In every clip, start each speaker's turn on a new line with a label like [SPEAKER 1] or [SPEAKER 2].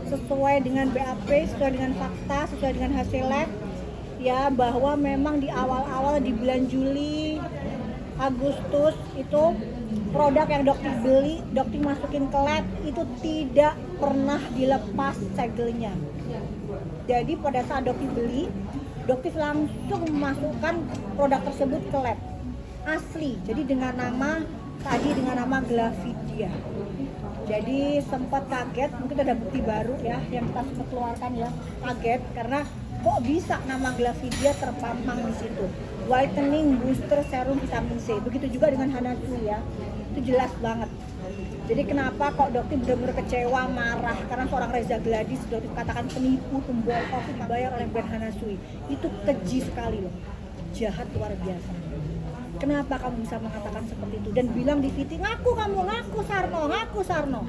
[SPEAKER 1] sesuai dengan BAP, sesuai dengan fakta, sesuai dengan hasil lab ya, bahwa memang di awal-awal di bulan Juli, Agustus itu produk yang dokter beli, dokter masukin ke lab itu tidak pernah dilepas segelnya. Jadi pada saat dokter beli, dokter langsung memasukkan produk tersebut ke lab asli. Jadi dengan nama Glavidia. Jadi sempat kaget, mungkin ada bukti baru ya yang kita sempat keluarkan ya, kaget karena kok bisa nama Glavidia terpampang di situ. Whitening Booster Serum Vitamin C. Begitu juga dengan Hanasui ya. Itu jelas banget. Jadi kenapa kok dokter benar-benar kecewa, marah karena seorang Reza Gladys dokter katakan penipu, pembohong, dibayar oleh brand Hanasui. Itu keji sekali loh. Jahat luar biasa. Kenapa kamu bisa mengatakan seperti itu dan bilang di VT, ngaku Sarno.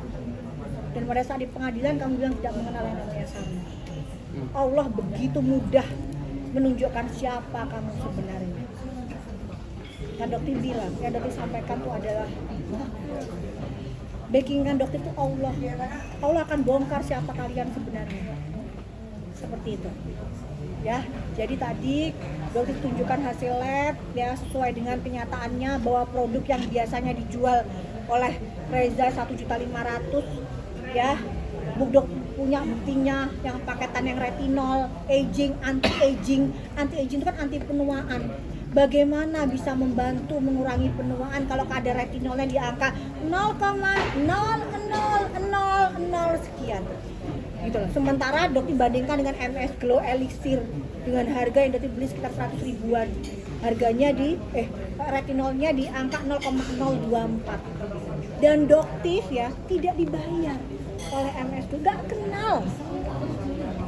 [SPEAKER 1] Dan pada saat di pengadilan kamu bilang tidak mengenal yang namanya Sarno. Allah begitu mudah menunjukkan siapa kamu sebenarnya. Dan dokter bilang, yang dokter sampaikan itu adalah backingan dokter itu Allah. Allah akan bongkar siapa kalian sebenarnya. Seperti itu. Ya, jadi tadi dokter tunjukkan hasil lab ya sesuai dengan kenyataannya bahwa produk yang biasanya dijual oleh Reza 1.500.000 ya. Budok punya buktinya yang paketan yang retinol, anti-aging itu kan anti penuaan. Bagaimana bisa membantu mengurangi penuaan kalau kadar retinolnya di angka 0,0000 sekian. Gitu loh. Sementara dokter bandingkan dengan MS Glow Elixir dengan harga yang dokter beli sekitar 100 ribuan. Harganya retinolnya di angka 0,024. Dan dokter ya tidak dibayar oleh MS Glow, gak kenal.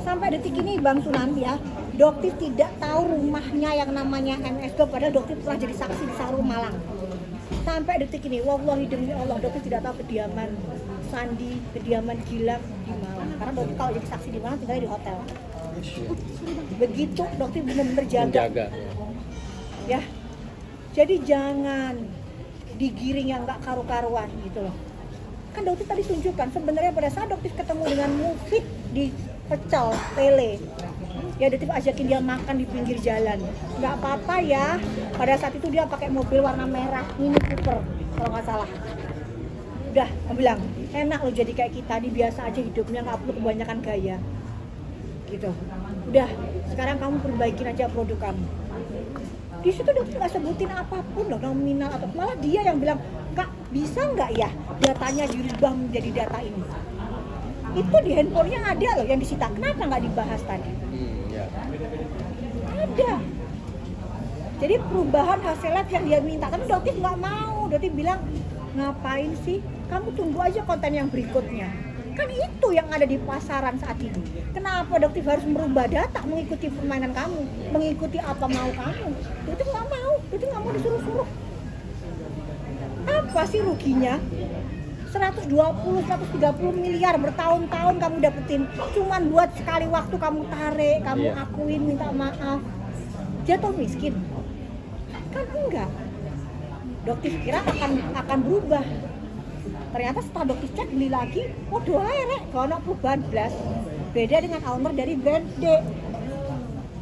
[SPEAKER 1] Sampai detik ini Bang Sunan ya, dokter tidak tahu rumahnya yang namanya MS Glow, padahal dokter pernah jadi saksi di Saru Malang. Sampai detik ini, wallahi demi Allah, dokter tidak tahu kediaman Sandi, kediaman Gilang di Malang. Karena dokter kalau jadi saksi di Malang tinggalnya di hotel. Begitu dokter benar-benar jaga. Ya, jadi jangan digiring yang gak karu-karuan gitu loh. Kan dokter tadi tunjukkan sebenarnya pada saat dokter ketemu dengan Mufid di Pecel Tele ya, dokter ajakin dia makan di pinggir jalan, nggak apa-apa ya. Pada saat itu dia pakai mobil warna merah Mini Cooper kalau nggak salah. Udah, dia bilang enak lo jadi kayak kita, ini biasa aja hidupnya, nggak perlu kebanyakan gaya gitu. Udah, sekarang kamu perbaikin aja produk kamu. Di situ dokter nggak sebutin apapun loh, nominal atau malah dia yang bilang Kak, bisa nggak ya datanya dirubah menjadi data ini? Itu di handphonenya ada loh yang disita. Kenapa nggak dibahas tadi?
[SPEAKER 2] Ya.
[SPEAKER 1] Ada. Jadi perubahan hasil lab yang dia minta, tapi dokter nggak mau. Dokter bilang, ngapain sih? Kamu tunggu aja konten yang berikutnya. Kan itu yang ada di pasaran saat ini. Kenapa dokter harus merubah data mengikuti permainan kamu, mengikuti apa mau kamu? Dokter nggak mau. Dokter nggak mau disuruh-suruh. Apa sih ruginya? 120-130 miliar bertahun-tahun kamu dapetin, cuman buat sekali waktu kamu tarik, kamu akuin, minta maaf, jatuh miskin? Kan enggak. Dokter kira akan berubah. Ternyata setelah dokter cek beli lagi, waduh rek, gak ada perubahan blas. Beda dengan owner dari brand D.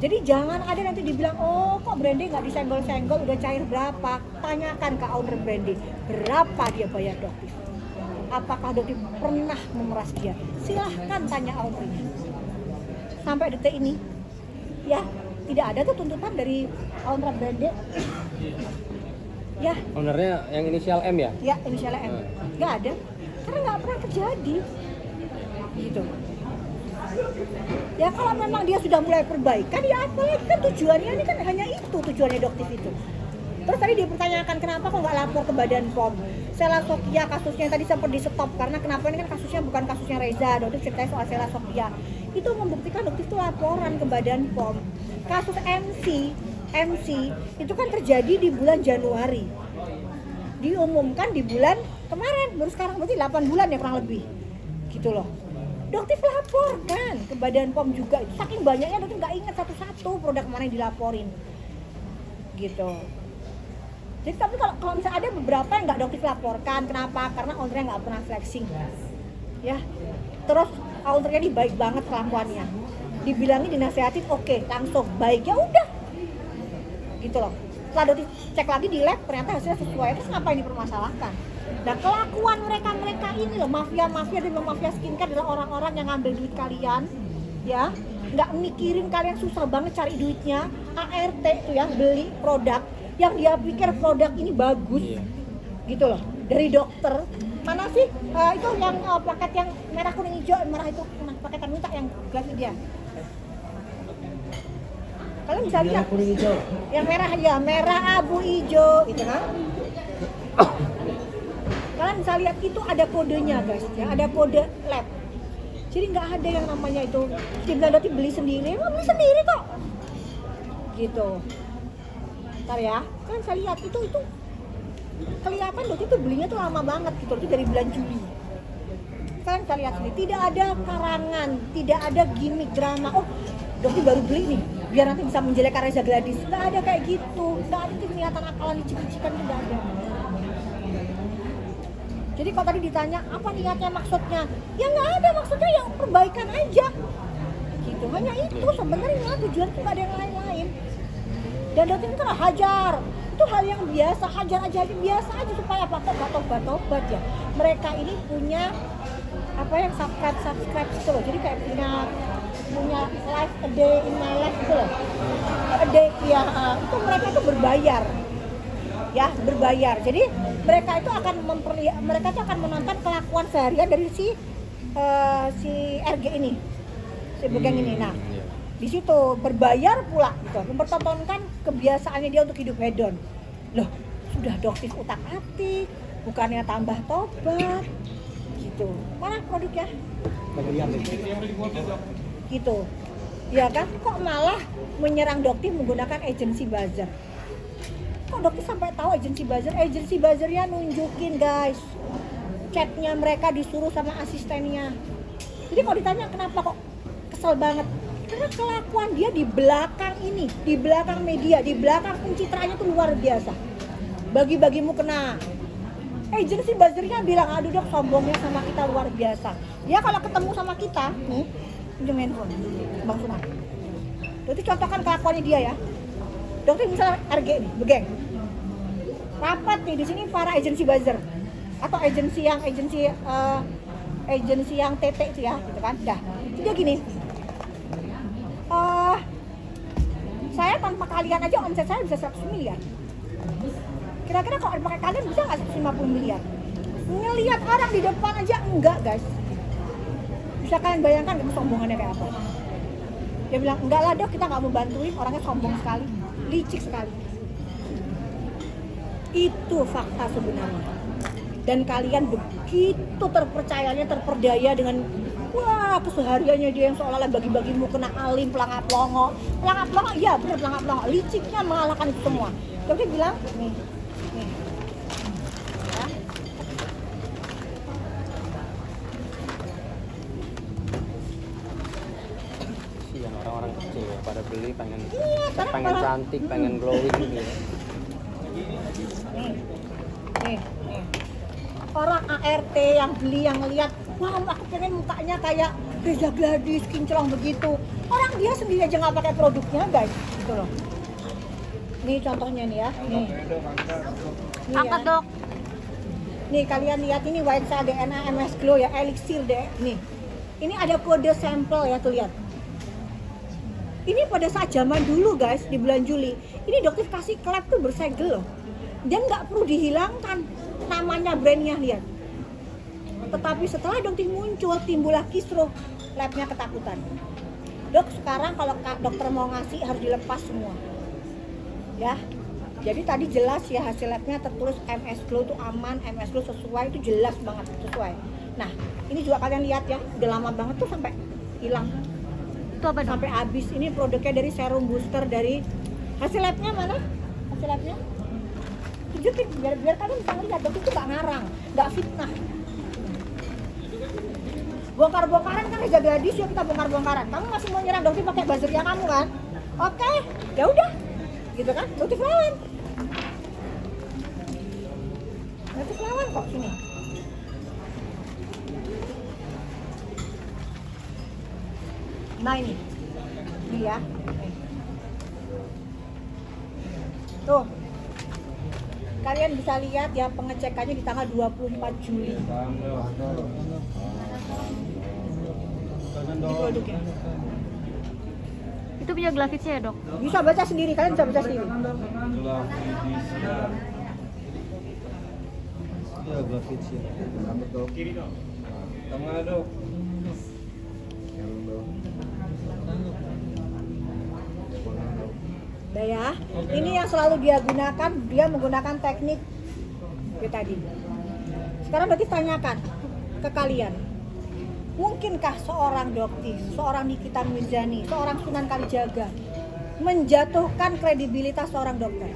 [SPEAKER 1] Jadi jangan ada nanti dibilang, oh kok brand D nggak disenggol-senggol, udah cair berapa? Tanyakan ke owner brand D, berapa dia bayar dokter? Apakah dokter pernah memeras dia? Silahkan tanya ownernya. Sampai detik ini, ya tidak ada tuh tuntutan dari owner brand D. Ya.
[SPEAKER 2] Ownernya yang inisial M ya?
[SPEAKER 1] Ya, inisial M. Nggak ada, karena nggak pernah terjadi. Gitu. Ya kalau memang dia sudah mulai perbaikan, ya apalagi kan tujuannya ini kan hanya itu tujuannya dokter itu. Terus tadi dipertanyakan kenapa kok nggak lapor ke Badan POM. Sela Sofia kasusnya tadi sempat di stop karena kenapa ini kan kasusnya bukan kasusnya Reza, dokter ceritanya soal Sela Sofia. Itu membuktikan dokter itu laporan ke Badan POM. Kasus MC itu kan terjadi di bulan Januari. Diumumkan di bulan kemarin, baru sekarang berarti 8 bulan ya kurang lebih. Gitu loh. Dokter laporkan ke Badan POM juga. Saking banyaknya dokter nggak ingat satu-satu produk mana yang dilaporin. Gitu. Jadi tapi kalau misalnya ada beberapa yang nggak dokter laporkan, kenapa? Karena ownernya nggak pernah flexing. Ya. Terus counternya ini baik banget kelakuannya, dibilangin dinasehatin oke, langsung baik, ya udah gitu loh. Setelah Doti cek lagi di lab ternyata hasilnya sesuai, terus ngapain dipermasalahkan? Nah kelakuan mereka ini loh, mafia dan mafia skincare adalah orang-orang yang ngambil duit kalian, ya, nggak mikirin kalian susah banget cari duitnya, ART tuh ya, beli produk yang dia pikir produk ini bagus, gitu loh, dari dokter. Mana sih itu yang paket yang merah kuning hijau merah itu, paketan minta yang gelas dia. Kalian bisa lihat yang merah ya, merah abu hijau gitu kan. Kalian bisa lihat itu ada kodenya guys, ya, ada kode lab. Jadi nggak ada yang namanya itu dibilang Doti beli sendiri, beli sendiri kok. Gitu. Ntar ya, kalian bisa lihat itu kelihatan Doti tuh belinya tuh lama banget gitu, itu dari bulan Juli. Kalian bisa lihat ini, tidak ada karangan, tidak ada gimmick drama. Oh, Doti baru beli nih, biar nanti bisa menjelekkan Reza Gladys. Nggak ada kayak gitu, nggak ada niatan akalan dicicik-cicikan, itu nggak ada. Jadi kalau tadi ditanya apa niatnya, maksudnya, ya nggak ada maksudnya, yang perbaikan aja. Gitu, hanya itu sebenarnya, tujuan itu nggak ada yang lain-lain. Dan Doti itu hajar, itu hal yang biasa, hajar aja biasa aja supaya apa? Tobat ya. Mereka ini punya apa yang subscribe gitu loh. Jadi kayak punya life a day in my life gitu loh. A day ya, itu mereka itu berbayar. Ya, berbayar. Jadi mereka itu akan menonton kelakuan seharian dari si RG ini. Si Bugeng ini. Nah, di situ berbayar pula gitu, mempertontonkan kebiasaannya dia untuk hidup hedon. Loh, sudah doktif utak-atik, bukannya tambah tobat gitu. Mana produknya? Gitu. Ya kan, kok malah menyerang doktif menggunakan agency buzzer. Kok doktif sampai tahu agency buzzer? Agency buzzernya nunjukin guys, chatnya mereka disuruh sama asistennya. Jadi kalau ditanya kenapa kok kesel banget, karena kelakuan dia di belakang ini, di belakang media, di belakang pencitraannya tuh luar biasa. Bagi-bagi mukena. Agency buzzernya bilang, aduh dok sombongnya sama kita luar biasa. Dia kalau ketemu sama kita, nih, pinjam handphone, Bang Sunan. Jadi contohkan kelakuannya dia ya. Dokter misalnya RG nih, Begeng. Rapat nih di sini para agency buzzer atau agensi yang TT itu ya, gitu kan. Dah. Dia gini. Saya tanpa kalian aja omset saya bisa 100 miliar. Kira-kira kalau pakai kalian bisa nggak 150 miliar? Ngelihat orang di depan aja enggak guys. Bisa kalian bayangkan gak kesombongannya kayak apa? Dia bilang, enggak lah dok, kita nggak mau bantuin, orangnya sombong sekali, licik sekali. Itu fakta sebenarnya. Dan kalian begitu terpercayanya, terperdaya dengan wah kesehariannya dia yang seolah-olah bagi-bagi mukena alim, pelangap-pelongo, iya benar pelangap-pelongo, liciknya mengalahkan itu semua. Jadi bilang, nih, ya.
[SPEAKER 2] Kasihan orang-orang kecil ya, pada beli pengen
[SPEAKER 1] Iya,
[SPEAKER 2] cantik, pengen glowing gitu.
[SPEAKER 1] Nih. Orang ART yang beli, yang lihat, wah aku pengen mukanya kayak Reza Gladys, kinclong begitu. Orang dia sendiri aja nggak pakai produknya guys, gitu loh. Nih contohnya nih ya. Nih
[SPEAKER 3] Apa
[SPEAKER 1] ya.
[SPEAKER 3] dok?
[SPEAKER 1] Nih kalian lihat ini White Cell DNA MS Glow ya, elixir deh. Nih, ini ada kode sampel ya, tuh lihat. Ini pada saat zaman dulu guys, di bulan Juli, ini dokter kasih ke lab tuh bersegel loh. Dan nggak perlu dihilangkan namanya, brandnya, lihat. Tetapi setelah dokter muncul, timbullah kisruh, labnya ketakutan. Dok, sekarang kalau dokter mau ngasih harus dilepas semua. Ya, jadi tadi jelas ya hasil labnya tertulis MS Glow itu aman, MS Glow sesuai, itu jelas banget sesuai. Nah, ini juga kalian lihat ya, udah lama banget tuh sampai hilang.
[SPEAKER 3] Itu apa dok?
[SPEAKER 1] Sampai habis. Ini produknya dari serum booster dari hasil labnya mana? Hasil labnya? Tunjukin biar kalian bisa lihat, dok itu gak ngarang, gak fitnah. Bongkar-bongkaran kan Reza Gladys ya, kita bongkar-bongkaran. Kamu masih mau nyerang dokter pakai buzzernya kamu kan? Oke, ya udah, gitu kan? Dokter lawan. Dokter lawan kok sini. Nah ini ya. Tuh, kalian bisa lihat ya pengecekannya di tanggal 24 Juli. Ini produknya.
[SPEAKER 3] Itu punya Glavitsnya ya, Dok?
[SPEAKER 1] Bisa baca sendiri, kalian bisa baca sendiri.
[SPEAKER 4] Ya, Glavits ya. Kiri dong. Tengah dong.
[SPEAKER 1] Udah ya. Ini yang selalu dia gunakan, dia menggunakan teknik itu tadi. Sekarang berarti tanyakan ke kalian. Mungkinkah seorang dokter, seorang Nikita Mirzani, seorang Sunan Kalijaga menjatuhkan kredibilitas seorang dokter?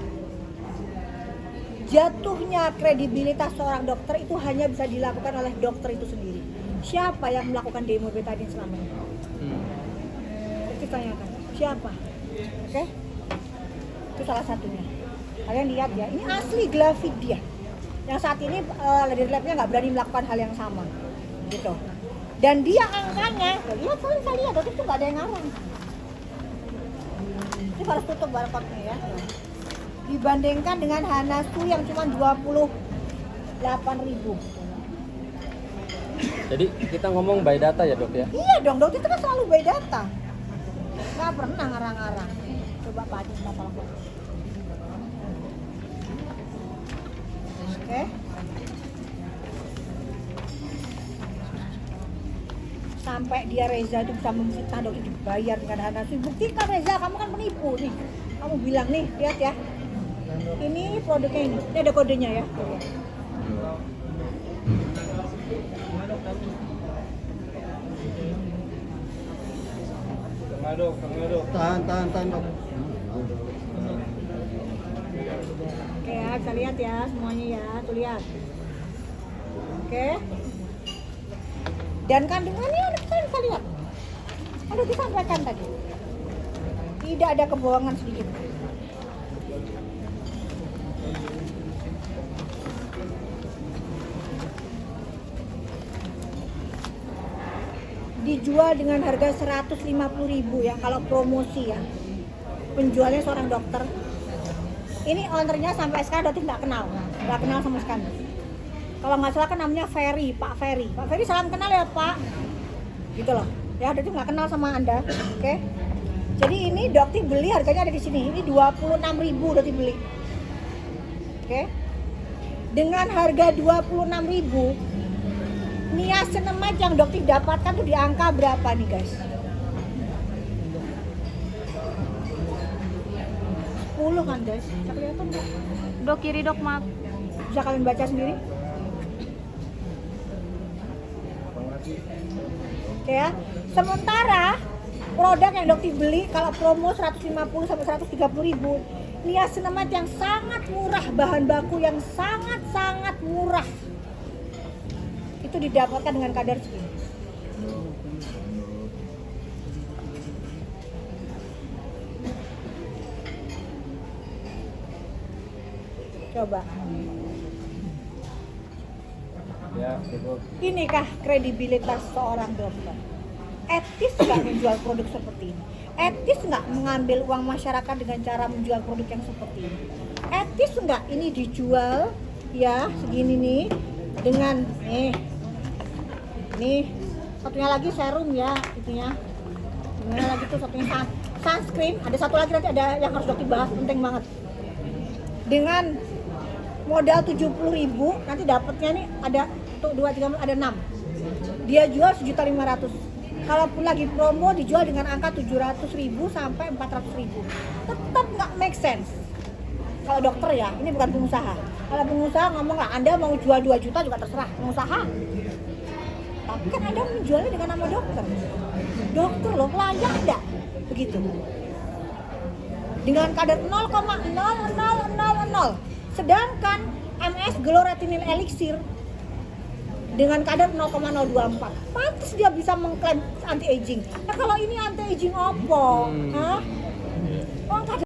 [SPEAKER 1] Jatuhnya kredibilitas seorang dokter itu hanya bisa dilakukan oleh dokter itu sendiri. Siapa yang melakukan demo betadine selama ini? Kita tanyakan, siapa? Oke? Itu salah satunya. Kalian lihat ya, ini asli Glavit dia. Yang saat ini dari labnya nggak berani melakukan hal yang sama, gitu. Dan dia angkanya, lihat kalian bisa lihat, itu nggak ada yang ngarang. Ini harus tutup barcode-nya ya. Dibandingkan dengan Hanasu yang cuma 28.000.
[SPEAKER 2] Jadi kita ngomong by data ya dok ya?
[SPEAKER 1] Iya dong, dokter itu kan selalu by data. Nggak pernah ngarang-ngarang. Coba Pak Adi masalah. Oke. Sampai dia Reza itu bisa memfitnah dokter dibayar dengan Hanasu. Buktikan Reza, kamu kan penipu nih. Kamu bilang nih, lihat ya. Ini produknya ini ada kodenya ya.
[SPEAKER 4] Tengah dok. Tahan dok.
[SPEAKER 1] Oke ya, bisa lihat ya semuanya ya, tuh lihat. Oke. Dan kandungannya kalian bisa lihat. Ada disampaikan tadi. Tidak ada kebohongan sedikit. Dijual dengan harga 150.000 ya kalau promosi ya. Penjualnya seorang dokter. Ini ownernya sampai sekarang dokter nggak kenal sama sekali. Kalau nggak salah kan namanya Ferry, Pak Ferry. Pak Ferry salam kenal ya Pak. Gitu loh. Ya dokter nggak kenal sama Anda. Oke. Jadi ini dokter beli harganya ada di sini. Ini 26.000 dokter beli. Oke. Dengan harga 26.000 niacinamide yang dokter dapatkan tuh di angka berapa nih guys? 10 kan guys? Bisa kelihatan nggak?
[SPEAKER 3] Dok, kiri dok, maaf.
[SPEAKER 1] Bisa kalian baca sendiri? Oke ya. Sementara produk yang dokter beli kalau promo 150 sampai 130.000, niacinamide yang sangat murah, bahan baku yang sangat murah. Itu didapatkan dengan kadar segini. Coba.
[SPEAKER 4] Ya, cukup.
[SPEAKER 1] Inikah kredibilitas seorang dokter? Etis nggak menjual produk seperti ini? Etis nggak mengambil uang masyarakat dengan cara menjual produk yang seperti ini? Etis nggak ini dijual ya segini nih dengan nih satunya lagi serum ya itunya, satunya lagi tuh satunya sunscreen, ada satu lagi nanti ada yang harus dokter bahas penting banget. Dengan modal 70.000 nanti dapatnya nih ada tuh 2, 3, ada 6. Dia jual 1.500.000. Kalaupun lagi promo dijual dengan angka 700.000 sampai 400.000. Tetap nggak make sense. Kalau dokter ya, ini bukan pengusaha. Kalau pengusaha ngomong lah, Anda mau jual 2 juta juga terserah, pengusaha. Tapi kan Anda menjualnya dengan nama dokter. Dokter loh, layak enggak? Begitu. Dengan kadar 0,0000. Sedangkan MS Glow Retinol Elixir dengan kadar 0,024. Pantas dia bisa mengklaim anti aging. Nah kalau ini anti aging apa? Hah? Oh,